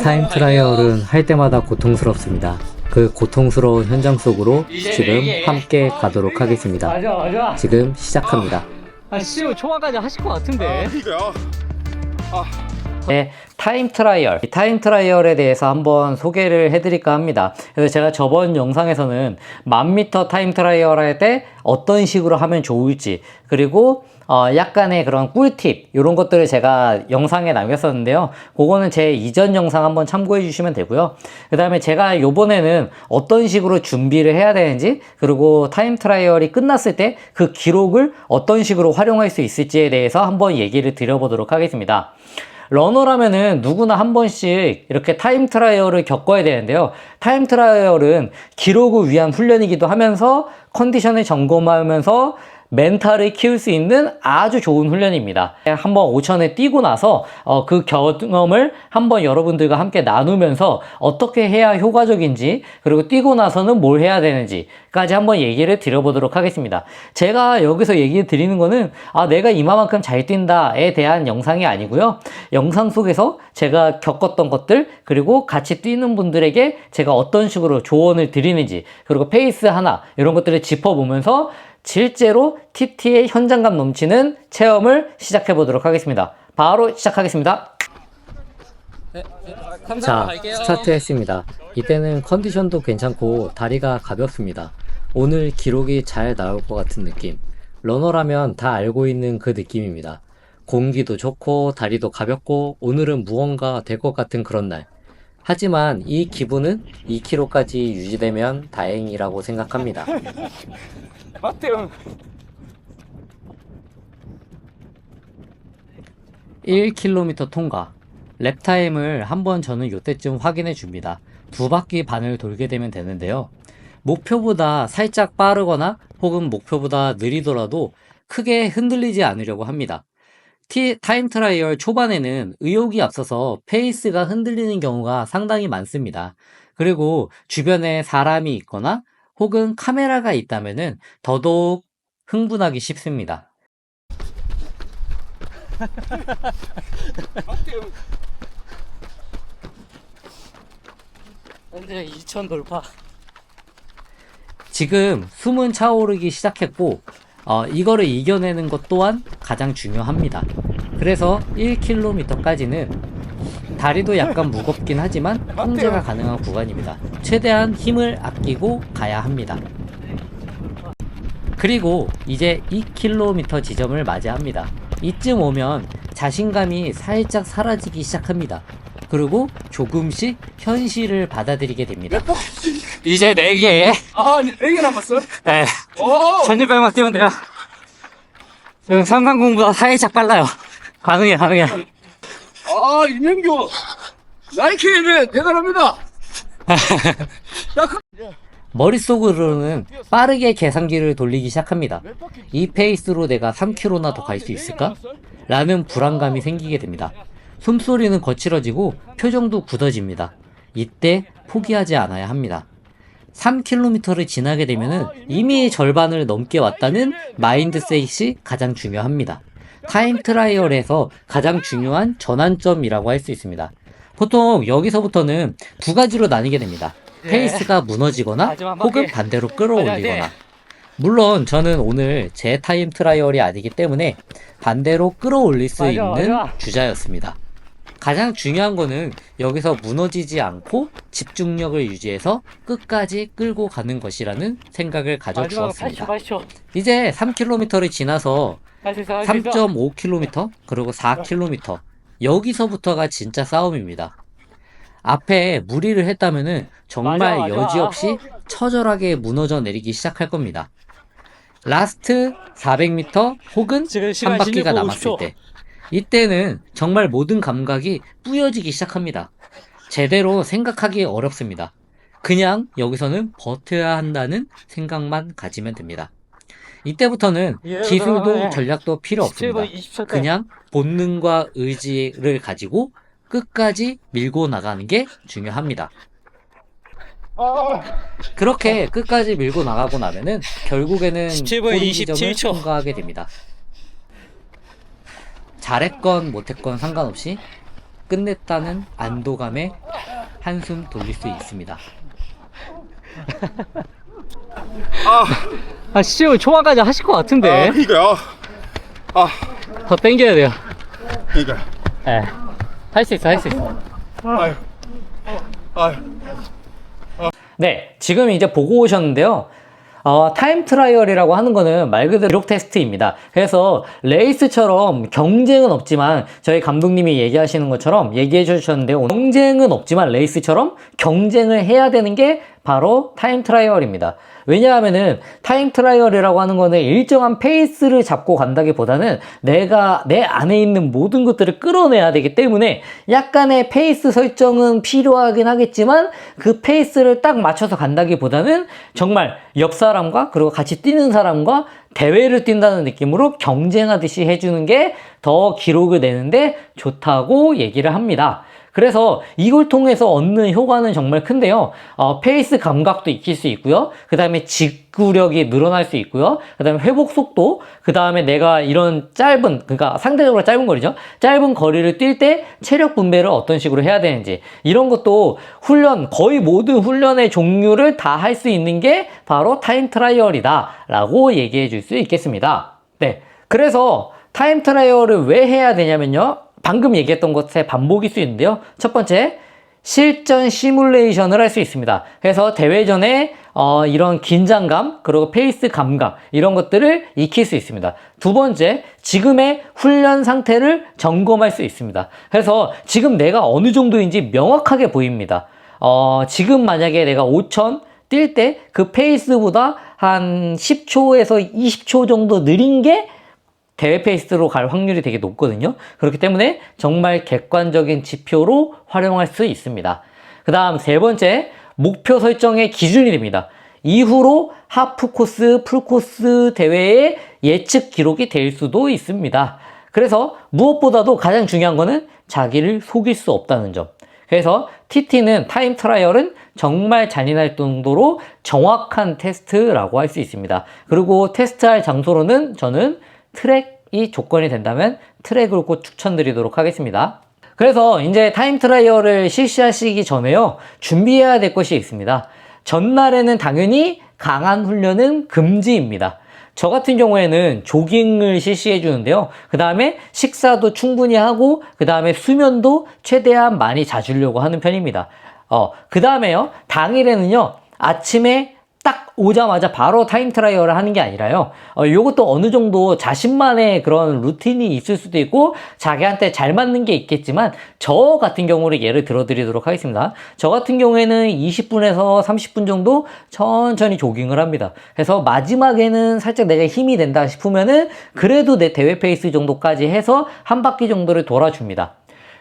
타임 트라이얼은 할 때마다 고통스럽습니다. 그 고통스러운 현장 속으로 지금 함께 가도록 하겠습니다. 지금 시작합니다. 초반까지 하실 것 같은데. 네, 타임 트라이얼. 이 타임 트라이얼에 대해서 한번 소개를 해드릴까 합니다. 그래서 제가 저번 영상에서는 1000m 타임 트라이얼 할 때 어떤 식으로 하면 좋을지, 그리고 약간의 그런 꿀팁 이런 것들을 제가 영상에 남겼었는데요. 그거는 제 이전 영상 한번 참고해 주시면 되고요. 그 다음에 제가 요번에는 어떤 식으로 준비를 해야 되는지, 그리고 타임 트라이얼이 끝났을 때 그 기록을 어떤 식으로 활용할 수 있을지에 대해서 한번 얘기를 드려보도록 하겠습니다. 러너라면은 누구나 한 번씩 이렇게 타임 트라이얼을 겪어야 되는데요. 타임 트라이얼은 기록을 위한 훈련이기도 하면서 컨디션을 점검하면서 멘탈을 키울 수 있는 아주 좋은 훈련입니다. 한번 5000에 뛰고 나서 그 경험을 한번 여러분들과 함께 나누면서 어떻게 해야 효과적인지, 그리고 뛰고 나서는 뭘 해야 되는지까지 한번 얘기를 드려보도록 하겠습니다. 제가 여기서 얘기 드리는 거는 내가 이만큼 잘 뛴다에 대한 영상이 아니고요. 영상 속에서 제가 겪었던 것들, 그리고 같이 뛰는 분들에게 제가 어떤 식으로 조언을 드리는지, 그리고 페이스 하나 이런 것들을 짚어보면서 실제로 TT의 현장감 넘치는 체험을 시작해 보도록 하겠습니다. 바로 시작하겠습니다. 자, 스타트 했습니다. 이때는 컨디션도 괜찮고 다리가 가볍습니다. 오늘 기록이 잘 나올 것 같은 느낌. 러너라면 다 알고 있는 그 느낌입니다. 공기도 좋고 다리도 가볍고 오늘은 무언가 될 것 같은 그런 날. 하지만 이 기분은 2km까지 유지되면 다행이라고 생각합니다. 맞대요. 1km 통과. 랩타임을 한번 저는 요때쯤 확인해 줍니다. 2바퀴 반을 돌게 되면 되는데요. 목표보다 살짝 빠르거나 혹은 목표보다 느리더라도 크게 흔들리지 않으려고 합니다. 타임 트라이얼 초반에는 의욕이 앞서서 페이스가 흔들리는 경우가 상당히 많습니다. 그리고 주변에 사람이 있거나 혹은 카메라가 있다면은 더더욱 흥분하기 쉽습니다. 근데 2000 돌파. 지금 숨은 차오르기 시작했고 이거를 이겨내는 것 또한 가장 중요합니다. 그래서 1km까지는 다리도 약간 무겁긴 하지만 통제가 가능한 구간입니다. 최대한 힘을 아끼고 가야 합니다. 그리고 이제 2km 지점을 맞이합니다. 이쯤 오면 자신감이 살짝 사라지기 시작합니다. 그리고 조금씩 현실을 받아들이게 됩니다. 이제 4개. 4개 남았어? 네. 오! 1600만 뛰면 돼요. 지금 삼강공보다 살짝 빨라요. 가능해. 이명규! 나이키는 대단합니다! 머릿속으로는 빠르게 계산기를 돌리기 시작합니다. 이 페이스로 내가 3km나 더 갈 수 있을까? 라는 불안감이 생기게 됩니다. 숨소리는 거칠어지고 표정도 굳어집니다. 이때 포기하지 않아야 합니다. 3km를 지나게 되면 이미 절반을 넘게 왔다는 마인드셋이 가장 중요합니다. 타임 트라이얼에서 가장 중요한 전환점이라고 할 수 있습니다. 보통 여기서부터는 두 가지로 나뉘게 됩니다. 페이스가 무너지거나 혹은 반대로 끌어올리거나. 물론 저는 오늘 제 타임 트라이얼이 아니기 때문에 반대로 끌어올릴 수 있는 주자였습니다. 가장 중요한 거는 여기서 무너지지 않고 집중력을 유지해서 끝까지 끌고 가는 것이라는 생각을 가져주었습니다. 이제 3km를 지나서 3.5km 그리고 4km 여기서부터가 진짜 싸움입니다. 앞에 무리를 했다면은 정말 여지없이 처절하게 무너져 내리기 시작할 겁니다. 라스트 400m 혹은 한 바퀴가 남았을 때 이때는 정말 모든 감각이 뿌여지기 시작합니다. 제대로 생각하기 어렵습니다. 그냥 여기서는 버텨야 한다는 생각만 가지면 됩니다. 이때부터는 기술도 전략도 필요 없습니다. 그냥 본능과 의지를 가지고 끝까지 밀고 나가는 게 중요합니다. 그렇게 끝까지 밀고 나가고 나면은 결국에는 17분 꼬리 지점을 27초. 통과하게 됩니다. 잘했건 못했건 상관없이 끝냈다는 안도감에 한숨 돌릴 수 있습니다. 시험을 초반까지 하실 것 같은데. 그니까요. 더 땡겨야 돼요. 그니까요. 예. 할 수 있어, 할 수 있어. 아유. 아유. 네, 지금 이제 보고 오셨는데요. 타임 트라이얼이라고 하는 거는 말 그대로 기록 테스트입니다. 그래서 레이스처럼 경쟁은 없지만 저희 감독님이 얘기하시는 것처럼 얘기해 주셨는데요. 경쟁은 없지만 레이스처럼 경쟁을 해야 되는 게 바로 타임 트라이얼입니다. 왜냐하면은 타임 트라이얼이라고 하는 거는 일정한 페이스를 잡고 간다기보다는 내가 내 안에 있는 모든 것들을 끌어내야 되기 때문에 약간의 페이스 설정은 필요하긴 하겠지만 그 페이스를 딱 맞춰서 간다기보다는 정말 옆 사람과 그리고 같이 뛰는 사람과 대회를 뛴다는 느낌으로 경쟁하듯이 해주는 게 더 기록을 내는데 좋다고 얘기를 합니다. 그래서 이걸 통해서 얻는 효과는 정말 큰데요. 페이스 감각도 익힐 수 있고요. 그 다음에 직구력이 늘어날 수 있고요. 그 다음에 회복 속도, 그 다음에 내가 이런 짧은, 그러니까 상대적으로 짧은 거리죠. 짧은 거리를 뛸 때 체력 분배를 어떤 식으로 해야 되는지, 이런 것도 훈련, 거의 모든 훈련의 종류를 다 할 수 있는 게 바로 타임 트라이얼이다 라고 얘기해 줄 수 있겠습니다. 네. 그래서 타임 트라이얼을 왜 해야 되냐면요. 방금 얘기했던 것의 반복일 수 있는데요. 첫 번째, 실전 시뮬레이션을 할 수 있습니다. 그래서 대회 전에 이런 긴장감, 그리고 페이스 감각, 이런 것들을 익힐 수 있습니다. 두 번째, 지금의 훈련 상태를 점검할 수 있습니다. 그래서 지금 내가 어느 정도인지 명확하게 보입니다. 지금 만약에 내가 5,000 뛸 때 그 페이스보다 한 10초에서 20초 정도 느린 게 대회 페이스로 갈 확률이 되게 높거든요. 그렇기 때문에 정말 객관적인 지표로 활용할 수 있습니다. 그 다음 세 번째, 목표 설정의 기준이 됩니다. 이후로 하프 코스, 풀 코스 대회의 예측 기록이 될 수도 있습니다. 그래서 무엇보다도 가장 중요한 거는 자기를 속일 수 없다는 점. 그래서 TT는 타임 트라이얼은 정말 잔인할 정도로 정확한 테스트라고 할 수 있습니다. 그리고 테스트할 장소로는 저는 트랙이 조건이 된다면 트랙을 꼭 추천드리도록 하겠습니다. 그래서 이제 타임 트라이얼을 실시하시기 전에요, 준비해야 될 것이 있습니다. 전날에는 당연히 강한 훈련은 금지입니다. 저 같은 경우에는 조깅을 실시해 주는데요. 그 다음에 식사도 충분히 하고, 그 다음에 수면도 최대한 많이 자주려고 하는 편입니다. 그 다음에요, 당일에는요, 아침에 딱 오자마자 바로 타임 트라이얼을 하는 게 아니라요. 요것도 어느 정도 자신만의 그런 루틴이 있을 수도 있고 자기한테 잘 맞는 게 있겠지만, 저 같은 경우를 예를 들어 드리도록 하겠습니다. 저 같은 경우에는 20분에서 30분 정도 천천히 조깅을 합니다. 그래서 마지막에는 살짝 내가 힘이 된다 싶으면은 그래도 내 대회 페이스 정도까지 해서 한 바퀴 정도를 돌아줍니다.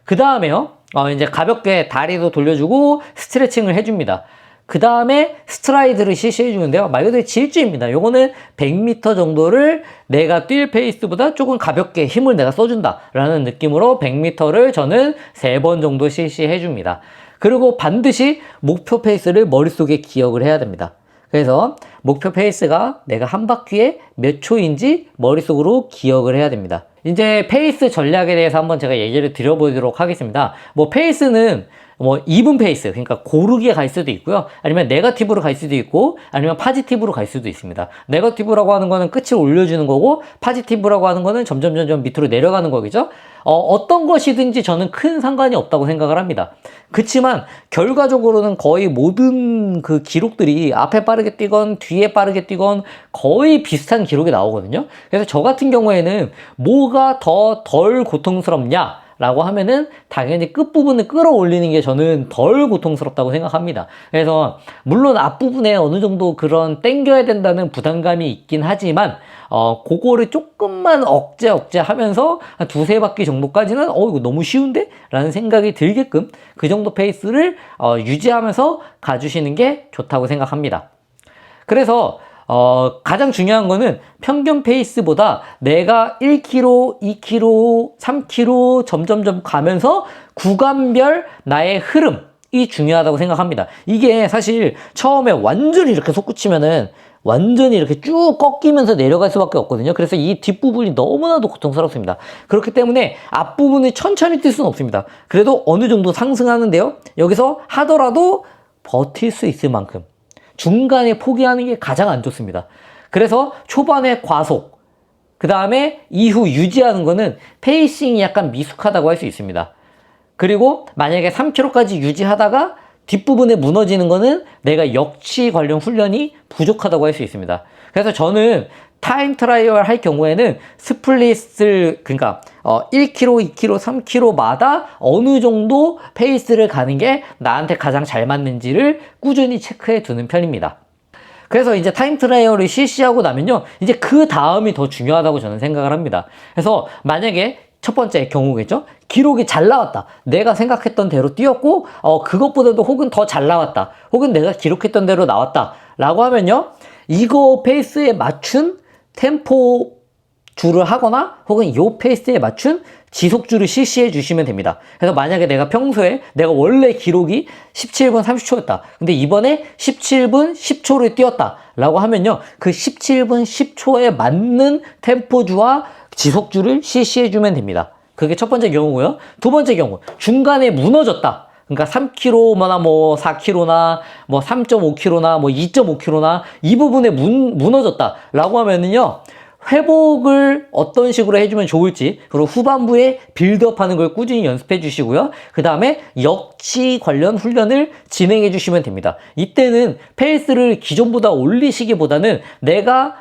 그 다음에요, 이제 가볍게 다리도 돌려주고 스트레칭을 해줍니다. 그 다음에 스트라이드를 실시해 주는데요. 말 그대로 질주입니다. 요거는 100m 정도를 내가 뛸 페이스보다 조금 가볍게 힘을 내가 써준다 라는 느낌으로 100m를 저는 3번 정도 실시해 줍니다. 그리고 반드시 목표 페이스를 머릿속에 기억을 해야 됩니다. 그래서 목표 페이스가 내가 한 바퀴에 몇 초인지 머릿속으로 기억을 해야 됩니다. 이제 페이스 전략에 대해서 한번 제가 얘기를 드려보도록 하겠습니다. 페이스는 2분 페이스, 그러니까 고르게 갈 수도 있고요. 아니면 네거티브로 갈 수도 있고, 아니면 파지티브로 갈 수도 있습니다. 네거티브라고 하는 거는 끝을 올려주는 거고, 파지티브라고 하는 거는 점점 밑으로 내려가는 거겠죠? 어떤 것이든지 저는 큰 상관이 없다고 생각을 합니다. 그치만 결과적으로는 거의 모든 그 기록들이 앞에 빠르게 뛰건 뒤에 빠르게 뛰건 거의 비슷한 기록이 나오거든요. 그래서 저 같은 경우에는 뭐가 더 덜 고통스럽냐 라고 하면은 당연히 끝부분을 끌어올리는 게 저는 덜 고통스럽다고 생각합니다. 그래서 물론 앞부분에 어느 정도 그런 땡겨야 된다는 부담감이 있긴 하지만 그거를 조금만 억제 하면서 한 두세 바퀴 정도까지는 이거 너무 쉬운데? 라는 생각이 들게끔 그 정도 페이스를 유지하면서 가주시는 게 좋다고 생각합니다. 그래서 가장 중요한 거는 평균 페이스보다 내가 1km, 2km, 3km 점점점 가면서 구간별 나의 흐름, 중요하다고 생각합니다. 이게 사실 처음에 완전히 이렇게 솟구치면은 완전히 이렇게 쭉 꺾이면서 내려갈 수밖에 없거든요. 그래서 이 뒷부분이 너무나도 고통스럽습니다. 그렇기 때문에 앞부분을 천천히 뛸 수는 없습니다. 그래도 어느 정도 상승하는데요. 여기서 하더라도 버틸 수 있을 만큼 중간에 포기하는 게 가장 안 좋습니다. 그래서 초반에 과속, 그 다음에 이후 유지하는 거는 페이싱이 약간 미숙하다고 할 수 있습니다. 그리고 만약에 3km까지 유지하다가 뒷부분에 무너지는 거는 내가 역치 관련 훈련이 부족하다고 할 수 있습니다. 그래서 저는 타임 트라이얼 할 경우에는 스플릿을, 그러니까 1km, 2km, 3km마다 어느 정도 페이스를 가는 게 나한테 가장 잘 맞는지를 꾸준히 체크해 두는 편입니다. 그래서 이제 타임 트라이얼을 실시하고 나면요, 이제 그 다음이 더 중요하다고 저는 생각을 합니다. 그래서 만약에 첫 번째 경우겠죠? 기록이 잘 나왔다. 내가 생각했던 대로 뛰었고, 그것보다도 혹은 더 잘 나왔다. 혹은 내가 기록했던 대로 나왔다. 라고 하면요, 이거 페이스에 맞춘 템포 줄을 하거나 혹은 요 페이스에 맞춘 지속줄을 실시해 주시면 됩니다. 그래서 만약에 내가 평소에 내가 원래 기록이 17분 30초였다. 근데 이번에 17분 10초를 뛰었다. 라고 하면요, 그 17분 10초에 맞는 템포주와 지속줄을 실시해 주면 됩니다. 그게 첫 번째 경우고요. 두 번째 경우, 중간에 무너졌다. 그러니까 3km나 뭐 4km나 뭐 3.5km나 뭐 2.5km나 이 부분에 무너졌다 라고 하면은요, 회복을 어떤 식으로 해주면 좋을지, 그리고 후반부에 빌드업하는 걸 꾸준히 연습해 주시고요. 그 다음에 역치 관련 훈련을 진행해 주시면 됩니다. 이때는 페이스를 기존보다 올리시기보다는 내가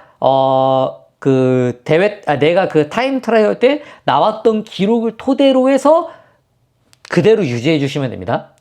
내가 그 타임 트라이얼 때 나왔던 기록을 토대로 해서 그대로 유지해 주시면 됩니다.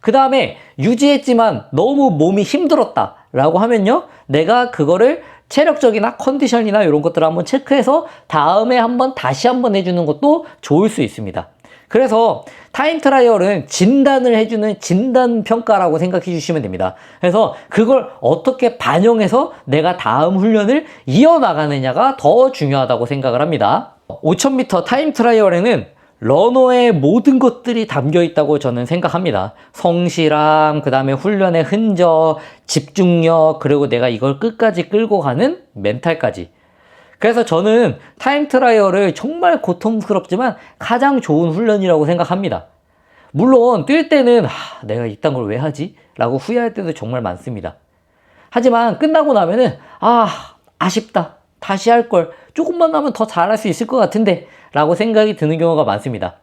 그 다음에 유지했지만 너무 몸이 힘들었다 라고 하면요, 내가 그거를 체력적이나 컨디션이나 이런 것들을 한번 체크해서 다음에 다시 한번 해주는 것도 좋을 수 있습니다. 그래서 타임 트라이얼은 진단을 해주는 진단 평가라고 생각해 주시면 됩니다. 그래서 그걸 어떻게 반영해서 내가 다음 훈련을 이어나가느냐가 더 중요하다고 생각을 합니다. 5000m 타임 트라이얼에는 러너의 모든 것들이 담겨 있다고 저는 생각합니다. 성실함, 그 다음에 훈련의 흔적, 집중력, 그리고 내가 이걸 끝까지 끌고 가는 멘탈까지. 그래서 저는 타임 트라이얼을 정말 고통스럽지만 가장 좋은 훈련이라고 생각합니다. 물론 뛸 때는 내가 이딴 걸 왜 하지? 라고 후회할 때도 정말 많습니다. 하지만 끝나고 나면은 아쉽다. 다시 할 걸. 조금만 하면 더 잘할 수 있을 것 같은데 라고 생각이 드는 경우가 많습니다.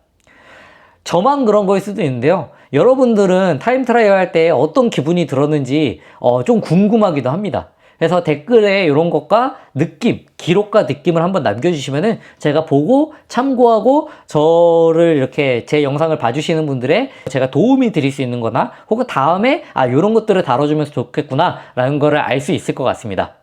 저만 그런 거일 수도 있는데요. 여러분들은 타임 트라이얼 할 때 어떤 기분이 들었는지 좀 궁금하기도 합니다. 그래서 댓글에 이런 것과 느낌, 기록과 느낌을 한번 남겨주시면은 제가 보고 참고하고 저를 이렇게 제 영상을 봐주시는 분들의 제가 도움이 드릴 수 있는 거나 혹은 다음에 이런 것들을 다뤄주면 좋겠구나 라는 거를 알 수 있을 것 같습니다.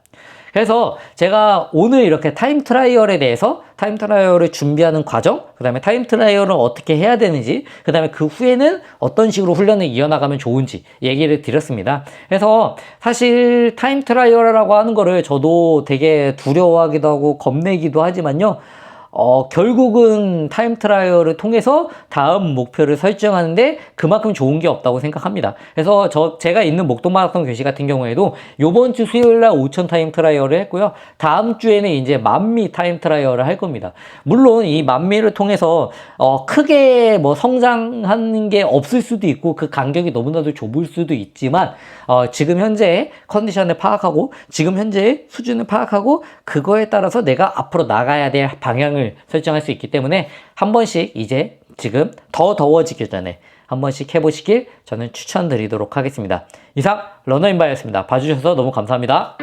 그래서 제가 오늘 이렇게 타임 트라이얼에 대해서 타임 트라이얼을 준비하는 과정, 그 다음에 타임 트라이얼을 어떻게 해야 되는지, 그 다음에 그 후에는 어떤 식으로 훈련을 이어나가면 좋은지 얘기를 드렸습니다. 그래서 사실 타임 트라이얼이라고 하는 거를 저도 되게 두려워하기도 하고 겁내기도 하지만요, 결국은 타임 트라이얼을 통해서 다음 목표를 설정하는데 그만큼 좋은 게 없다고 생각합니다. 그래서 제가 있는 목동 마라톤 교시 같은 경우에도 요번 주 수요일 날 5000 타임 트라이얼을 했고요. 다음 주에는 이제 10,000미 타임 트라이얼을 할 겁니다. 물론 이 10,000미를 통해서 크게 뭐 성장하는 게 없을 수도 있고 그 간격이 너무나도 좁을 수도 있지만 지금 현재의 컨디션을 파악하고 지금 현재의 수준을 파악하고 그거에 따라서 내가 앞으로 나가야 될 방향을 설정할 수 있기 때문에 한 번씩 이제 지금 더 더워지기 전에 한 번씩 해보시길 저는 추천드리도록 하겠습니다. 이상 러너인바이였습니다. 봐주셔서 너무 감사합니다.